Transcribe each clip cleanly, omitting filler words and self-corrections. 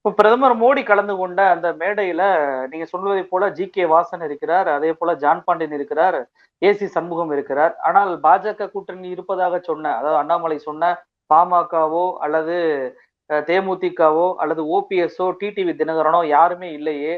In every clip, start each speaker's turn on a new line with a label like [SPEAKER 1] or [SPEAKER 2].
[SPEAKER 1] இப்ப பிரதமர் மோடி கலந்து கொண்ட அந்த மேடையில நீங்க சொல்வதைப் போல ஜி.கே. வாசன் இருக்கிறார். அதேபோல ஜான் பாண்டியன் இருக்கிறார். ஏ.சி. சண்முகம் இருக்கிறார். ஆனால் பாஜக கூட்டணி இருப்பதாக சொன்ன, அதாவது அண்ணாமலை சொன்ன பாமகவோ அல்லது தேமுதிகவோ அல்லது ஓபிஎஸ்ஸோ, டிடிவி தினகரனோ யாருமே இல்லையே.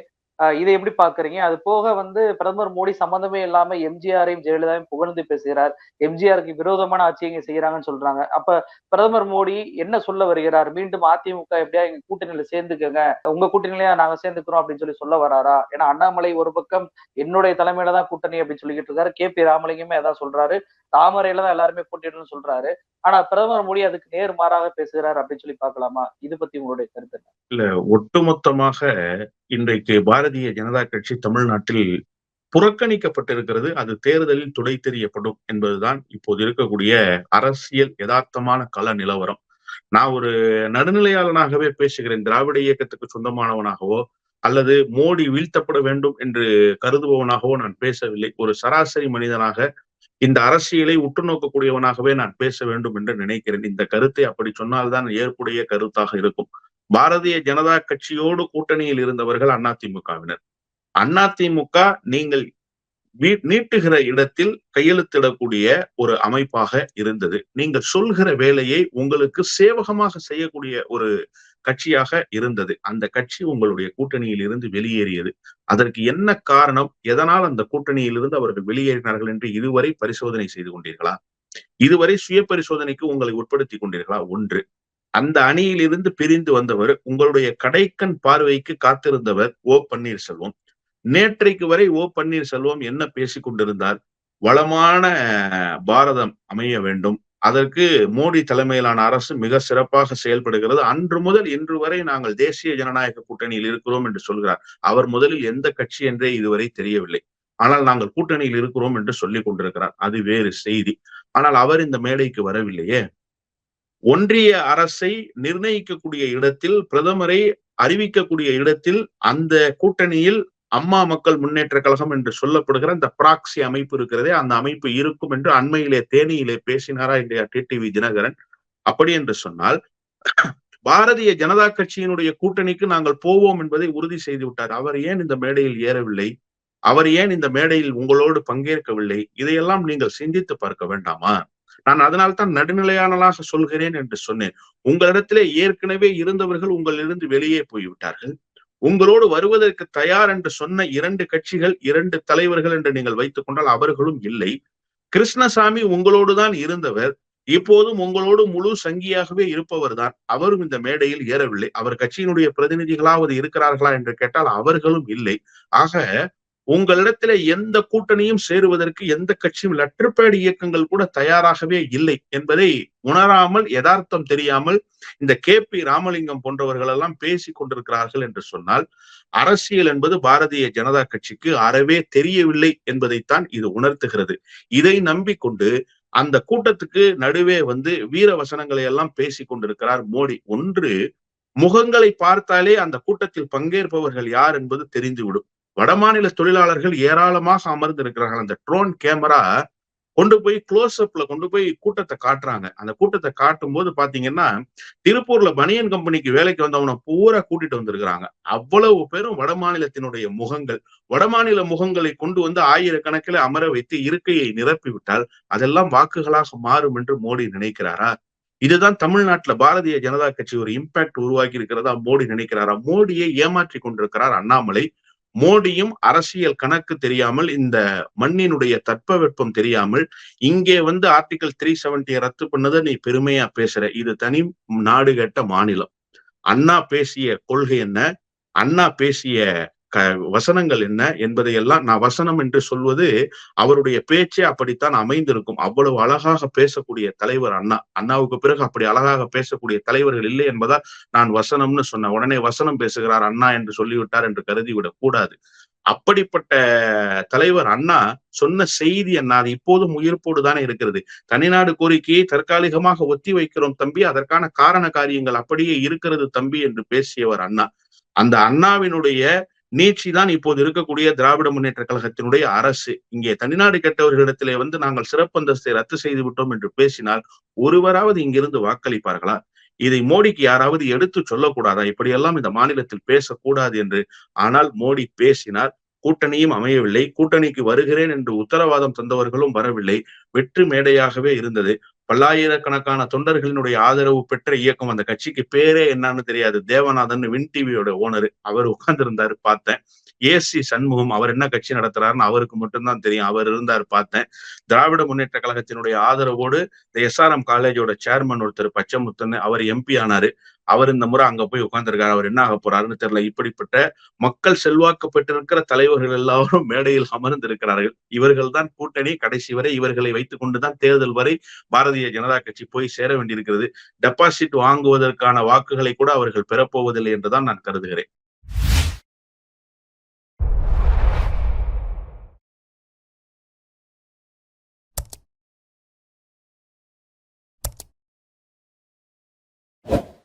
[SPEAKER 1] இதை எப்படி பார்க்குறீங்க? அது போக வந்து பிரதமர் மோடி சம்மந்தமே இல்லாம எம்ஜிஆரையும், ஜெயலலிதாவையும் புகழ்ந்து பேசுகிறார். எம்ஜிஆருக்கு விரோதமான ஆட்சிய இங்க செய்றாங்கன்னு சொல்றாங்க. அப்ப பிரதமர் மோடி என்ன சொல்ல வருகிறார்? மீண்டும் அதிமுக எப்படியா எங்க கூட்டணியில சேர்ந்துக்கங்க. உங்க கூட்டணியிலயா நாங்க சேர்ந்துக்கிறோம் அப்படின்னு சொல்ல வராரா? ஏன்னா அண்ணாமலை ஒரு பக்கம் என்னுடைய தலைமையில தான் கூட்டணி அப்படின்னு சொல்லிக்கிட்டு இருக்காரு. கே.பி. ராமலிங்கமே அதான் சொல்றாரு. தாமரையில தான் எல்லாருமே போட்டியிடணும்னு சொல்றாரு. ஆனா பிரதமர் மோடி அதுக்கு நேர் மாறாக பேசுகிறார் அப்படின்னு பார்க்கலாமா? இது பத்தி உங்களுடைய கருத்து என்ன?
[SPEAKER 2] இல்ல, ஒட்டுமொத்தமாக இன்றைக்கு பாரதிய ஜனதா கட்சி தமிழ்நாட்டில் புறக்கணிக்கப்பட்டிருக்கிறது. அது தேர்தலில் துடை தெரியப்படும் என்பதுதான் இப்போது இருக்கக்கூடிய அரசியல் யதார்த்தமான கள நிலவரம். நான் ஒரு நடுநிலையாளனாகவே பேசுகிறேன். திராவிட இயக்கத்துக்கு சொந்தமானவனாகவோ அல்லது மோடி வீழ்த்தப்பட வேண்டும் என்று கருதுபவனாகவோ நான் பேசவில்லை. ஒரு சராசரி மனிதனாக இந்த அரசியலை உற்று நோக்கக்கூடியவனாகவே நான் பேச வேண்டும் என்று நினைக்கிறேன். இந்த கருத்தை அப்படி சொன்னால்தான் ஏற்புடைய கருத்தாக இருக்கும். பாரதிய ஜனதா கட்சியோடு கூட்டணியில் இருந்தவர்கள் அதிமுகவினர். அதிமுக நீங்கள் நீட்டுகிற இடத்தில் கையெழுத்திடக்கூடிய ஒரு அமைப்பாக இருந்தது. நீங்கள் சொல்கிற வேலையை உங்களுக்கு சேவகமாக செய்யக்கூடிய ஒரு கட்சியாக இருந்தது. அந்த கட்சி உங்களுடைய கூட்டணியில் இருந்து வெளியேறியது. அதற்கு என்ன காரணம்? எதனால் அந்த கூட்டணியில் இருந்து அவர்கள் வெளியேறினார்கள் என்று இதுவரை பரிசோதனை செய்து கொண்டீர்களா? இதுவரை சுய பரிசோதனைக்கு உங்களை உட்படுத்திக் கொண்டீர்களா? ஒன்று. அந்த அணியில் இருந்து பிரிந்து வந்தவர், உங்களுடைய கடைக்கண் பார்வைக்கு காத்திருந்தவர் பன்னீர்செல்வம். நேற்றைக்கு வரை பன்னீர்செல்வம் என்ன பேசிக் கொண்டிருந்தார்? வளமான பாரதம் அமைய வேண்டும், அதற்கு மோடி தலைமையிலான அரசு மிக சிறப்பாக செயல்படுகிறது, அன்று முதல் இன்று வரை நாங்கள் தேசிய ஜனநாயக கூட்டணியில் இருக்கிறோம் என்று சொல்கிறார். அவர் முதலில் எந்த கட்சி என்றே இதுவரை தெரியவில்லை. ஆனால் நாங்கள் கூட்டணியில் இருக்கிறோம் என்று சொல்லிக் கொண்டிருக்கிறார். அது வேறு செய்தி. ஆனால் அவர் இந்த மேடைக்கு வரவில்லையே. ஒன்றிய அரசை நிர்ணயிக்கக்கூடிய இடத்தில், பிரதமரை அறிவிக்கக்கூடிய இடத்தில், அந்த கூட்டணியில் அம்மா மக்கள் முன்னேற்ற கழகம் என்று சொல்லப்படுகிற அந்த பிராக்சி அமைப்பு இருக்கிறதே, அந்த அமைப்பு இருக்கும் என்று அண்மையிலே தேனியிலே பேசினாரா இல்லையா டிடிவி தினகரன்? அப்படி என்று சொன்னால் பாரதிய ஜனதா கட்சியினுடைய கூட்டணிக்கு நாங்கள் போவோம் என்பதை உறுதி செய்து விட்டார். அவர் ஏன் இந்த மேடையில் ஏறவில்லை? அவர் ஏன் இந்த மேடையில் உங்களோடு பங்கேற்கவில்லை? இதையெல்லாம் நீங்கள் சிந்தித்து பார்க்க வேண்டாமா? நான் அதனால்தான் நடுநிலையாளனாக சொல்கிறேன் என்று சொன்னேன். உங்களிடத்திலே ஏற்கனவே இருந்தவர்கள் உங்களிலிருந்து வெளியே போய்விட்டார்கள். உங்களோடு வருவதற்கு தயார் என்று சொன்ன 2 கட்சிகள், 2 தலைவர்கள் என்று நீங்கள் வைத்துக் கொண்டால் அவர்களும் இல்லை. கிருஷ்ணசாமி உங்களோடுதான் இருந்தவர், இப்போதும் உங்களோடு முழு சங்கியாகவே இருப்பவர் தான். அவரும் இந்த மேடையில் ஏறவில்லை. அவர் கட்சியினுடைய பிரதிநிதிகளாவது இருக்கிறார்களா என்று கேட்டால் அவர்களும் இல்லை. ஆக உங்களிடத்திலே எந்த கூட்டணியும் சேருவதற்கு எந்த கட்சியும், லெட்டர்பேட் இயக்கங்கள் கூட தயாராகவே இல்லை என்பதை உணராமல், யதார்த்தம் தெரியாமல் இந்த கே.பி. ராமலிங்கம் போன்றவர்கள் எல்லாம் பேசிக் கொண்டிருக்கிறார்கள் என்று சொன்னால், அரசியல் என்பது பாரதிய ஜனதா கட்சிக்கு அறவே தெரியவில்லை என்பதைத்தான் இது உணர்த்துகிறது. இதை நம்பிக்கொண்டு அந்த கூட்டத்துக்கு நடுவே வந்து வீர வசனங்களை எல்லாம் பேசிக் கொண்டிருக்கிறார் மோடி. ஒன்று, முகங்களை பார்த்தாலே அந்த கூட்டத்தில் பங்கேற்பவர்கள் யார் என்பது தெரிந்துவிடும். வடமாநில தொழிலாளர்கள் ஏராளமாக அமர்ந்திருக்கிறார்கள். அந்த ட்ரோன் கேமரா கொண்டு போய் க்ளோஸ் அப்ல கொண்டு போய் கூட்டத்தை காட்டுறாங்க. அந்த கூட்டத்தை காட்டும் போது பாத்தீங்கன்னா, திருப்பூர்ல பனியன் கம்பெனிக்கு வேலைக்கு வந்தவனை பூரா கூட்டிட்டு வந்திருக்கிறாங்க. அவ்வளவு பேரும் வடமாநிலத்தினுடைய முகங்கள். வடமாநில முகங்களை கொண்டு வந்து ஆயிரக்கணக்கில் அமர வைத்து இருக்கையை நிரப்பி விட்டால் அதெல்லாம் வாக்குகளாக மாறும் என்று மோடி நினைக்கிறாரா? இதுதான் தமிழ்நாட்டுல பாரதிய ஜனதா கட்சி ஒரு இம்பாக்ட் உருவாக்கி இருக்கிறதா மோடி நினைக்கிறாரா? மோடியை ஏமாற்றி கொண்டிருக்கிறார் அண்ணாமலை. மோடியும் அரசியல் கணக்கு தெரியாமல், இந்த மண்ணினுடைய தட்பவெப்பம் தெரியாமல், இங்கே வந்து ஆர்டிகல் 370 ரத்து பண்ணதை நீ பெருமையா பேசுற. இது தனி நாடு கெட்ட மாநிலம். அண்ணா பேசிய கொள்கை என்ன, அண்ணா பேசிய வசனங்கள் என்ன என்பதையெல்லாம், நான் வசனம் என்று சொல்வது அவருடைய பேச்சே அப்படித்தான் அமைந்திருக்கும். அவ்வளவு அழகாக பேசக்கூடிய தலைவர் அண்ணா. அண்ணாவுக்கு பிறகு அப்படி அழகாக பேசக்கூடிய தலைவர்கள் இல்லை என்பதால் நான் வசனம்னு சொன்ன உடனே வசனம் பேசுகிறார் அண்ணா என்று சொல்லிவிட்டார் என்று கருதிவிடக் கூடாது. அப்படிப்பட்ட தலைவர் அண்ணா சொன்ன செய்தி என்ன, அது இப்போதும் உயிர்ப்போடு தானே இருக்கிறது. தனிநாடு கோரிக்கையை தற்காலிகமாக ஒத்தி வைக்கிறோம் தம்பி, அதற்கான காரண காரியங்கள் அப்படியே இருக்கிறது தம்பி என்று பேசியவர் அண்ணா. அந்த அண்ணாவினுடைய நீட்சிதான் இப்போது இருக்கக்கூடிய திராவிட முன்னேற்ற கழகத்தினுடைய அரசு. இங்கே தனிநாடு கெட்டவர்களிடத்திலே வந்து நாங்கள் சிறப்பு அந்தஸ்தை ரத்து செய்து விட்டோம் என்று பேசினால் ஒருவராவது இங்கிருந்து வாக்களிப்பார்களா? இதை மோடிக்கு யாராவது எடுத்து சொல்லக்கூடாதா? இப்படியெல்லாம் இந்த மாநிலத்தில் பேசக்கூடாது என்று. ஆனால் மோடி பேசினார். கூட்டணியும் அமையவில்லை. கூட்டணிக்கு வருகிறேன் என்று உத்தரவாதம் தந்தவர்களும் வரவில்லை. வெற்று மேடையாகவே இருந்தது. பல்லாயிரக்கணக்கான தொண்டர்களினுடைய ஆதரவு பெற்ற இயக்கம். அந்த கட்சிக்கு பேரே என்னன்னு தெரியாது. தேவநாதன் வின் டிவியோட ஓனர். அவர் உட்கார்ந்திருந்தாரு பார்த்தேன். ஏசி சண்முகம் அவர் என்ன கட்சி நடத்துறாருன்னு அவருக்கு மட்டும்தான் தெரியும். அவர் இருந்தார் பார்த்தேன். திராவிட முன்னேற்ற கழகத்தினுடைய ஆதரவோடு இந்த எஸ்ஆர்எம் காலேஜோட சேர்மன் ஒருத்தர் பச்சைமுத்துன்னு அவர் எம்பி ஆனாரு. அவர் இந்த முறை அங்க போய் உட்கார்ந்திருக்காரு. அவர் என்ன ஆக போறாருன்னு தெரியல. இப்படிப்பட்ட மக்கள் செல்வாக்கு பெற்றிருக்கிற தலைவர்கள் எல்லாரும் மேடையில் அமர்ந்திருக்கிறார்கள். இவர்கள் தான் கூட்டணி. கடைசி வரை இவர்களை வைத்துக் கொண்டுதான் தேர்தல் வரை பாரதிய ஜனதா கட்சி போய் சேர வேண்டியிருக்கிறது. டெபாசிட் வாங்குவதற்கான வாக்குகளை கூட அவர்கள் பெறப்போவதில்லை என்றுதான் நான் கருதுகிறேன்.